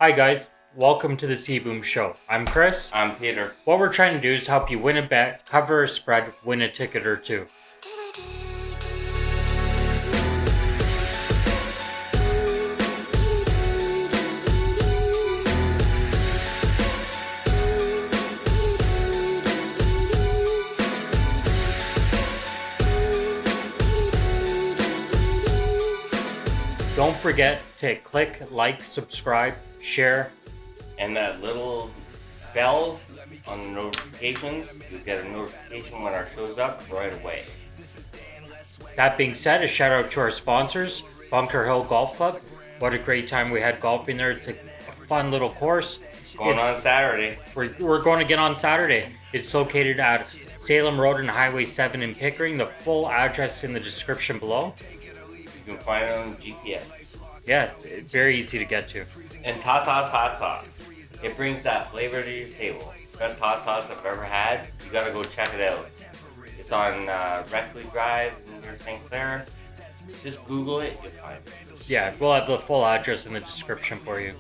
Hi guys, welcome to the CBoom show. I'm Chris. I'm Peter. What we're trying to do is help you win a bet, cover a spread, win a ticket or two. Don't forget to click, like, subscribe, share. And that little bell on the notifications, you get a notification when our show's up right away. That being said, a shout out to our sponsors, Bunker Hill Golf Club. What a great time we had golfing there. It's a fun little course. Going on Saturday. We're going again on Saturday. It's located at Salem Road and Highway 7 in Pickering. The full address in the description below. You can find it on GPS. Yeah, very easy to get to. And Tata's hot sauce. It brings that flavor to your table. Best hot sauce I've ever had. You gotta go check it out. It's on Rexley Drive near St. Clair. Just Google it, you'll find it. Yeah, we'll have the full address in the description for you.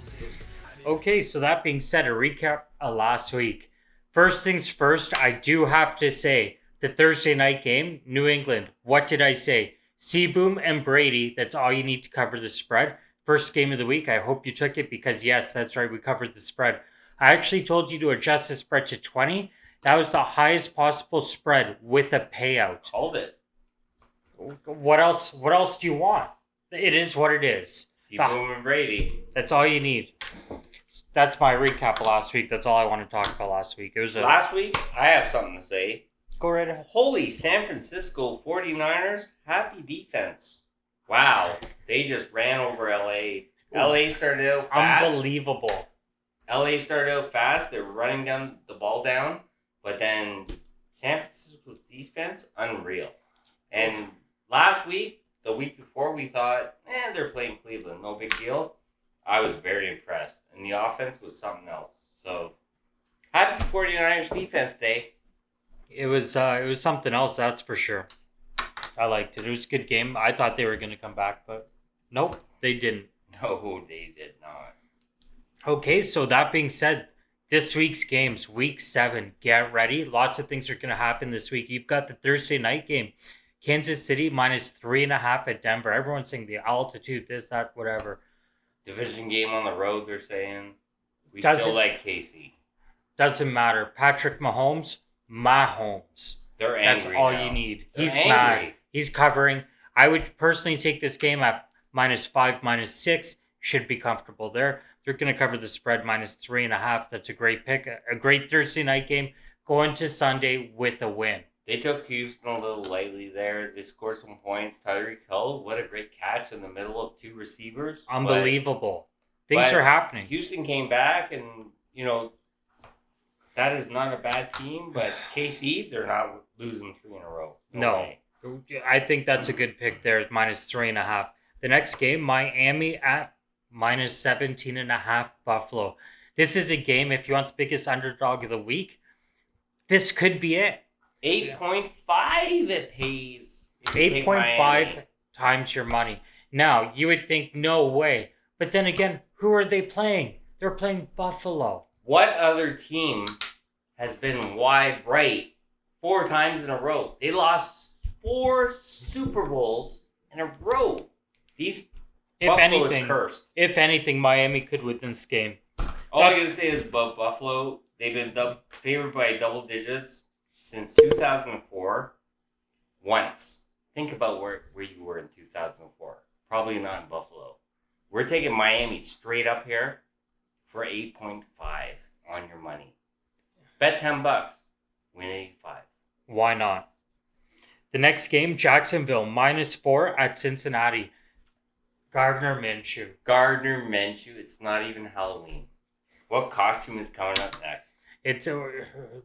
Okay, so that being said, a recap of last week. First things first, I do have to say the Thursday night game, New England. What did I say? CBoom and Brady. That's all you need to cover the spread. First game of the week. I hope you took it because yes, that's right. We covered the spread. I actually told you to adjust the spread to 20. That was the highest possible spread with a payout. Hold it. What else? What else do you want? It is what it is. CBoom and Brady. That's all you need. That's my recap of last week. That's all I want to talk about last week. It was Last week, I have something to say. Go right ahead. Holy San Francisco 49ers, happy defense. Wow, they just ran over LA. LA started out fast. Unbelievable. LA started out fast. They were running down the ball down, but then San Francisco's defense, unreal. And last week, the week before, we thought, they're playing Cleveland, no big deal. I was very impressed, and the offense was something else. So, happy 49ers defense day. It was something else, that's for sure. I liked it. It was a good game. I thought they were going to come back, but nope, they didn't. No, they did not. Okay, so that being said, this week's games, week 7, get ready. Lots of things are going to happen this week. You've got the Thursday night game. Kansas City -3.5 at Denver. Everyone's saying the altitude, this, that, whatever. Division game on the road, they're saying. We Doesn't- still like Casey. Doesn't matter. Patrick Mahomes. They're angry. That's all now. you need. They're He's angry. mad. He's covering. I would personally take this game at -5, -6. Should be comfortable there. They're going to cover the spread -3.5. That's a great pick. A great Thursday night game. Going to Sunday with a win. They took Houston a little lightly there. They scored some points. Tyreek Hill, what a great catch in the middle of two receivers. Unbelievable. Things are happening. Houston came back, and, that is not a bad team. But KC, they're not losing 3 in a row. No. Way. I think that's a good pick there, -3.5. The next game, Miami at -17.5 Buffalo. This is a game, if you want the biggest underdog of the week, this could be it. 8.5 it pays. 8.5 times your money. Now, you would think, no way. But then again, who are they playing? They're playing Buffalo. What other team has been wide right 4 times in a row? They lost 4 Super Bowls in a row. Buffalo is cursed. If anything, Miami could win this game. All I gotta say is about Buffalo, they've been favored by double digits since 2004. Once. Think about where you were in 2004. Probably not in Buffalo. We're taking Miami straight up here for 8.5 on your money. Bet $10. Win 85. Why not? The next game, Jacksonville -4 at Cincinnati. Gardner Minshew. It's not even Halloween. What costume is coming up next?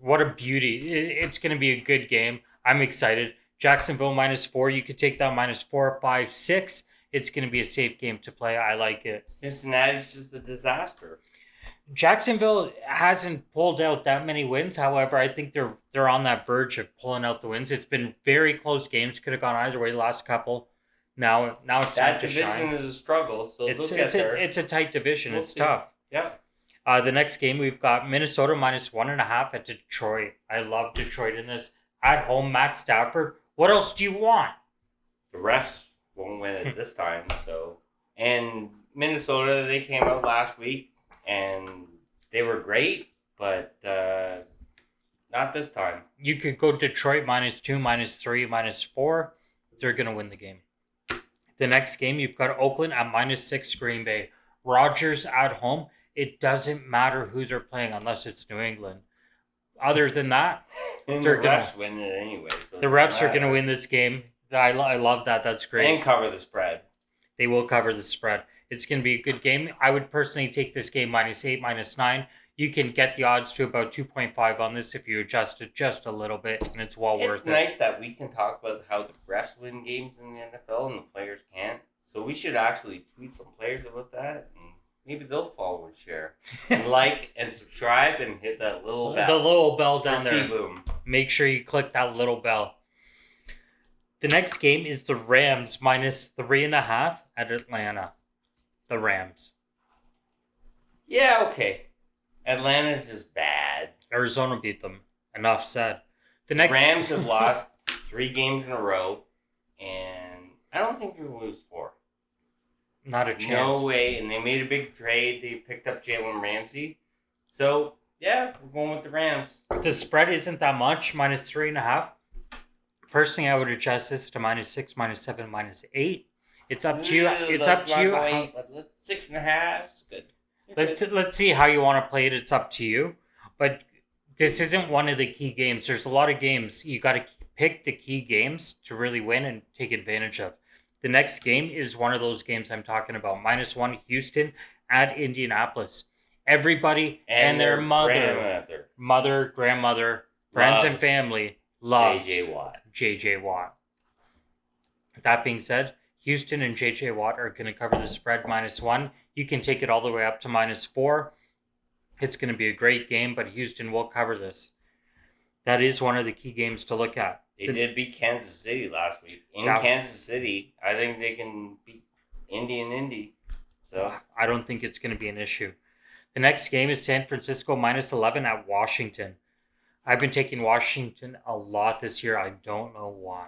What a beauty. It's going to be a good game. I'm excited. Jacksonville -4. You could take that -4, 5, 6. It's going to be a safe game to play. I like it. Cincinnati's just a disaster. Jacksonville hasn't pulled out that many wins. However, I think they're on that verge of pulling out the wins. It's been very close games. Could have gone either way the last couple. Now it's That time to division shine. is a struggle, so they'll get there. It's a tight division. We'll It's see. tough. Yeah. The next game, we've got Minnesota minus 1.5 at Detroit. I love Detroit in this. At home, Matt Stafford. What else do you want? The refs won't win it this time. So, and Minnesota, they came out last week and they were great, but not this time. You could go Detroit minus 2, minus 3, minus 4. They're going to win the game. The next game, you've got Oakland at minus 6, Green Bay. Rodgers at home. It doesn't matter who they're playing unless it's New England. Other than that, And they're the gonna- refs win it anyway. So the refs are going to win this game. I love that. That's great. and cover the spread. They will cover the spread. It's going to be a good game. I would personally take this game minus 8, minus 9. You can get the odds to about 2.5 on this if you adjust it just a little bit, and it's well worth It's it. nice that we can talk about how the refs win games in the NFL and the players can't. So we should actually tweet some players about that, and maybe they'll follow and share, and like and subscribe, and hit that little bell. The little bell down for there. CBoom. Make sure you click that little bell. The next game is the Rams minus 3.5 at Atlanta. The Rams. Yeah, okay. Atlanta's just bad. Arizona beat them. Enough said. The next Rams have lost 3 games in a row, and I don't think they're going to lose 4. Not a chance. No way. And they made a big trade. They picked up Jalen Ramsey. So, yeah, we're going with the Rams. The spread isn't that much, minus 3.5. Personally, I would adjust this to minus 6, minus 7, minus 8. It's up to you. It's up to you. 6.5 is good. Let's see how you want to play it. It's up to you. But this isn't one of the key games. There's a lot of games. You got to pick the key games to really win and take advantage of. The next game is one of those games I'm talking about. Minus 1, Houston at Indianapolis. Everybody and their mother, grandmother, friends and family loves J.J. Watt. That being said, Houston and J.J. Watt are going to cover the spread minus 1. You can take it all the way up to minus 4. It's going to be a great game, but Houston will cover this. That is one of the key games to look at. They did beat Kansas City last week. Kansas City, I think they can beat Indy. So I don't think it's going to be an issue. The next game is San Francisco minus 11 at Washington. I've been taking Washington a lot this year. I don't know why.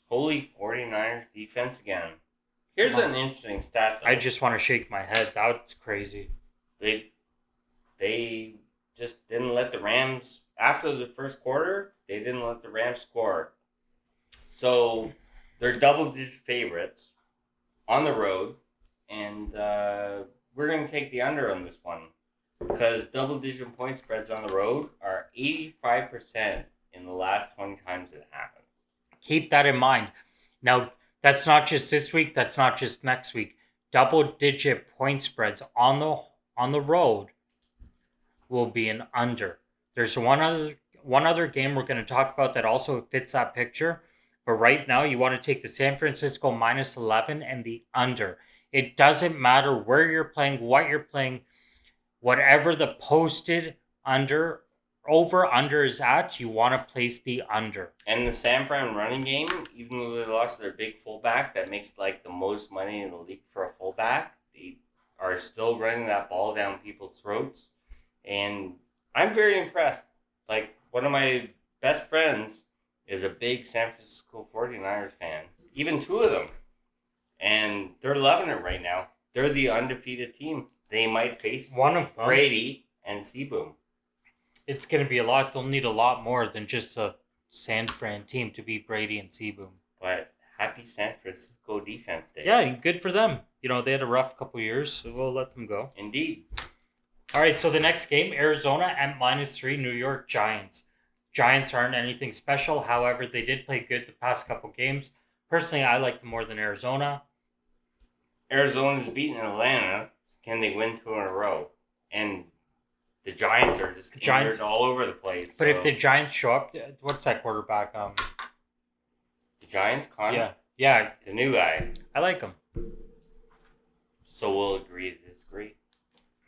Holy 49ers defense again. Here's an interesting stat, though. I just want to shake my head. That's crazy. They just didn't let the Rams, after the first quarter, they didn't let the Rams score. So they're double-digit favorites on the road, and we're going to take the under on this one because double-digit point spreads on the road are 85% in the last 20 times it happened. Keep that in mind. Now, that's not just this week. That's not just next week. Double-digit point spreads on the road will be an under. There's one other game we're going to talk about that also fits that picture. But right now, you want to take the San Francisco minus 11 and the under. It doesn't matter where you're playing, what you're playing, whatever the posted over-under is at, you want to place the under. And the San Fran running game, even though they lost their big fullback that makes like the most money in the league for a fullback, they are still running that ball down people's throats. And I'm very impressed. Like, one of my best friends is a big San Francisco 49ers fan. Even 2 of them. And they're loving it right now. They're the undefeated team. They might face One of them, Brady and CBoom. It's going to be a lot. They'll need a lot more than just a San Fran team to beat Brady and CBoom. But happy San Francisco Defense Day. Yeah, good for them. You know, they had a rough couple years, so we'll let them go. Indeed. All right, so the next game, Arizona at minus 3, New York Giants. Giants aren't anything special. However, they did play good the past couple games. Personally, I like them more than Arizona. Arizona's beating Atlanta. Can they win 2 in a row? And the Giants are just injured all over the place. But if the Giants show up, what's that quarterback? The Giants, Connor? Yeah, The new guy. I like him. So we'll agree to disagree.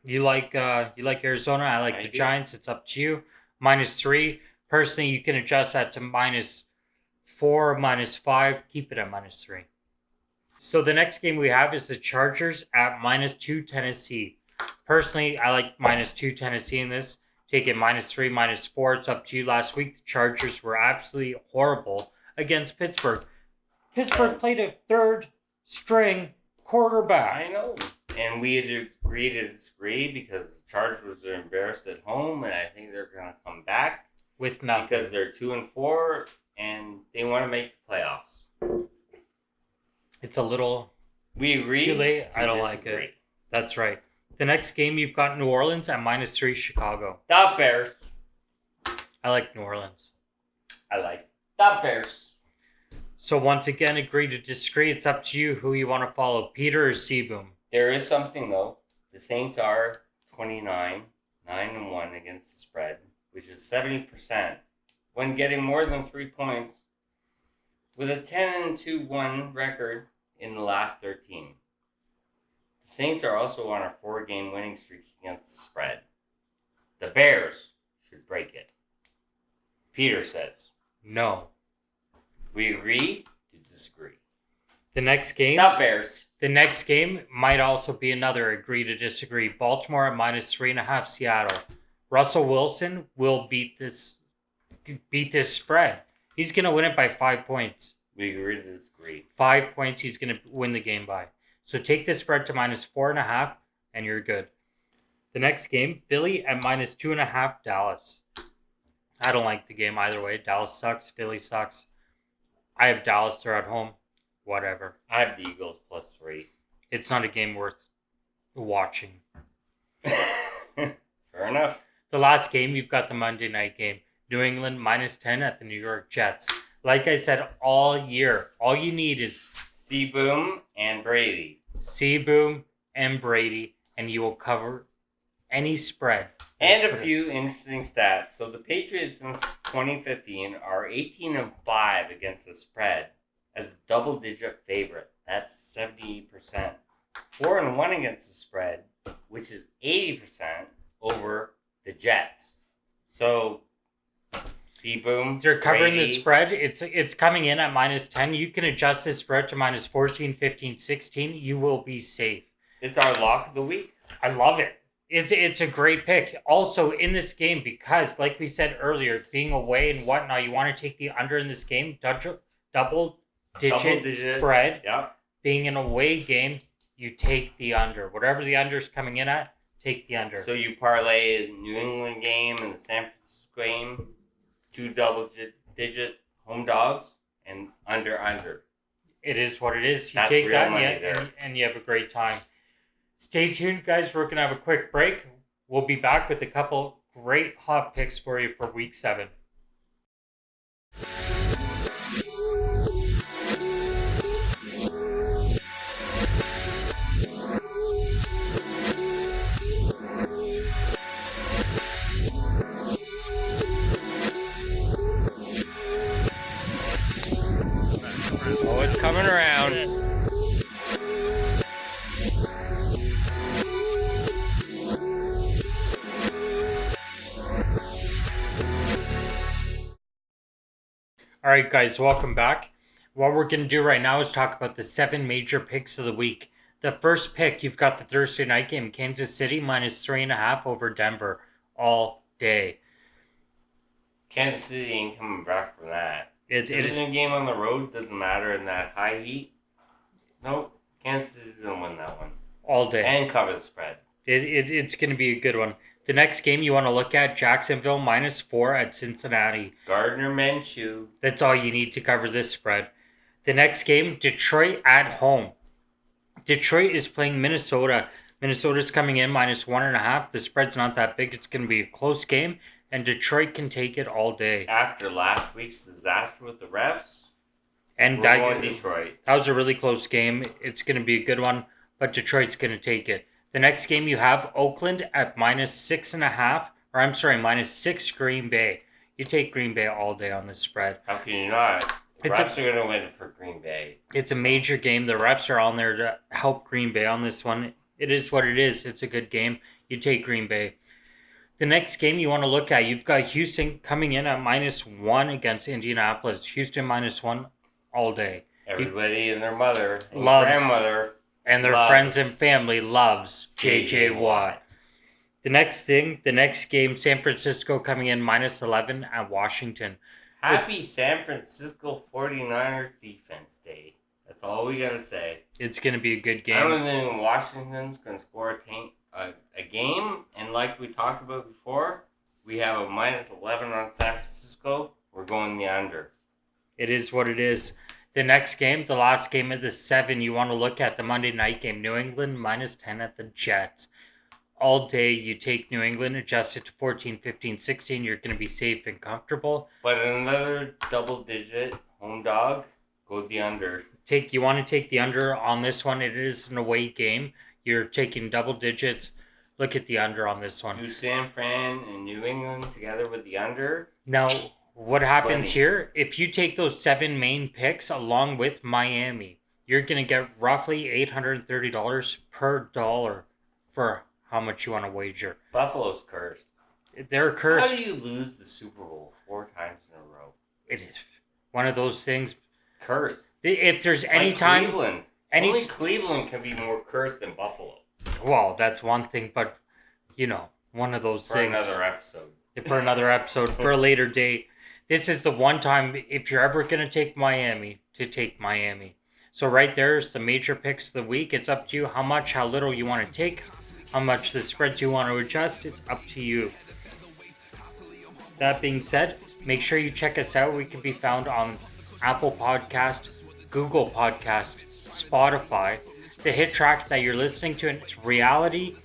You like Arizona? I like the do. Giants. It's up to you. Minus 3. Personally, you can adjust that to minus 4, minus 5. Keep it at minus 3. So the next game we have is the Chargers at minus 2, Tennessee. Personally, I like -2 Tennessee in this. Take it -3, -4. It's up to you. Last week, the Chargers were absolutely horrible against Pittsburgh. Pittsburgh played a third string quarterback. I know. And we had agreed to disagree because the Chargers are embarrassed at home, and I think they're going to come back with nothing because they're 2-4 and they want to make the playoffs. It's a little we agree too late. I don't disagree. like it. That's right. The next game you've got New Orleans at -3 Chicago. The Bears. I like New Orleans. I like the Bears. So once again, agree to disagree. It's up to you who you want to follow, Peter or CBoom. There is something though. The Saints are 29, 9-1 against the spread, which is 70% when getting more than 3 points, with a 10-2-1 record in the last 13. The Saints are also on a 4-game winning streak against the spread. The Bears should break it. Peter says. No. We agree to disagree. The next game. The Bears. The next game might also be another agree to disagree. Baltimore at -3.5 Seattle. Russell Wilson will beat this spread. He's going to win it by 5 points. We agree to disagree. 5 points he's going to win the game by. So take the spread to -4.5 and you're good. The next game, Philly at -2.5 Dallas. I don't like the game either way. Dallas sucks. Philly sucks. I have Dallas. They're at home. Whatever. I have the Eagles +3. It's not a game worth watching. Fair enough. The last game, you've got the Monday night game. New England -10 at the New York Jets. Like I said all year, all you need is CBoom and Brady. CBoom and Brady, and you will cover any spread. And a few interesting stats. So the Patriots since 2015 are 18-5 against the spread as a double-digit favorite. That's 70%. 4-1 against the spread, which is 80% over the Jets. So CBoom, they're covering Brady. the spread. It's coming in at -10. You can adjust this spread to -14, 15, 16. You will be safe. It's our lock of the week. I love it. It's a great pick. Also in this game, because like we said earlier, being away and whatnot, you want to take the under in this game. Double digit spread. Yeah. Being an away game, you take the under. Whatever the under is coming in at, take the under. So you parlay the New England game and the San Francisco game, 2 double-digit home dogs, and under. It is what it is. You That's take real that money and you have a great time. Stay tuned, guys. We're going to have a quick break. We'll be back with a couple great hot picks for you for Week 7. Oh, it's coming around. All right, guys, welcome back. What we're going to do right now is talk about the 7 major picks of the week. The first pick, you've got the Thursday night game, Kansas City -3.5 over Denver all day. Kansas City ain't coming back from that. It Division is game on the road doesn't matter in that high heat. Nope. Kansas City's going to win that one. all day. And cover the spread. It's going to be a good one. The next game you want to look at, Jacksonville -4 at Cincinnati. Gardner Minshew. That's all you need to cover this spread. The next game, Detroit at home. Detroit is playing Minnesota. Minnesota's coming in -1.5. The spread's not that big. It's going to be a close game, and Detroit can take it all day. After last week's disaster with the refs, And we're going Detroit. That was a really close game. It's going to be a good one, but Detroit's going to take it. The next game you have Oakland at -6.5, or I'm sorry, -6 Green Bay. You take Green Bay all day on this spread. How can you not? The refs are going to win for Green Bay. It's a major game. The refs are on there to help Green Bay on this one. It is what it is. It's a good game. You take Green Bay. The next game you want to look at, you've got Houston coming in at -1 against Indianapolis. Houston -1 all day. Everybody and their mother and Loves- grandmother And their Loves friends and family loves JJ Watt. The next game, San Francisco coming in -11 at Washington. Happy San Francisco 49ers defense day. That's all we gotta say. It's going to be a good I don't game. think Washington's gonna score a game, and like we talked about before, we have a -11 on San Francisco. We're going the under. It is what it is. The next game, the last game of the 7, you want to look at the Monday night game. New England -10 at the Jets. All day, you take New England, adjust it to 14, 15, 16. You're going to be safe and comfortable. But another double-digit home dog, go the under. You want to take the under on this one. It is an away game. You're taking double digits. Look at the under on this one. Do San Fran and New England together with the under? Now, what happens 20. here, if you take those 7 main picks along with Miami, you're going to get roughly $830 per dollar for how much you want to wager. Buffalo's cursed. They're cursed. How do you lose the Super Bowl 4 times in a row? It is one of those things. Cursed. If there's any Like time... Cleveland. Only Cleveland can be more cursed than Buffalo. Well, that's one thing, but, one of those things. For another episode, for a later date. This is the one time, if you're ever going to take Miami, to take Miami. So right there's the major picks of the week. It's up to you how much, how little you want to take, how much the spreads you want to adjust. It's up to you. That being said, make sure you check us out. We can be found on Apple Podcast, Google Podcast, Spotify. The hit track that you're listening to, and it's Reeality.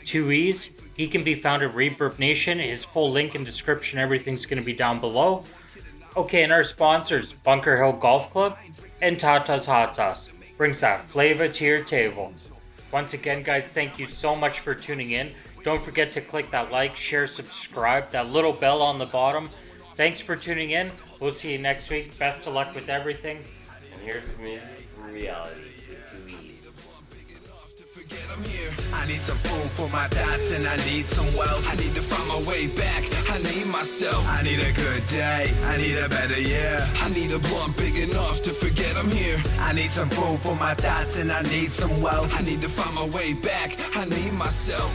Two E's. He can be found at Reverb Nation. His full link and description, everything's going to be down below. Okay, and our sponsors, Bunker Hill Golf Club and Tata's Hot Sauce. Brings that flavor to your table. Once again, guys, thank you so much for tuning in. Don't forget to click that like, share, subscribe, that little bell on the bottom. Thanks for tuning in. We'll see you next week. Best of luck with everything. And here's some music from Reeality with 2 E's. I'm here. I need some food for my thoughts and I need some wealth. I need to find my way back. I need myself. I need a good day. I need a better year. I need a blunt big enough to forget I'm here. I need some food for my thoughts and I need some wealth. I need to find my way back. I need myself.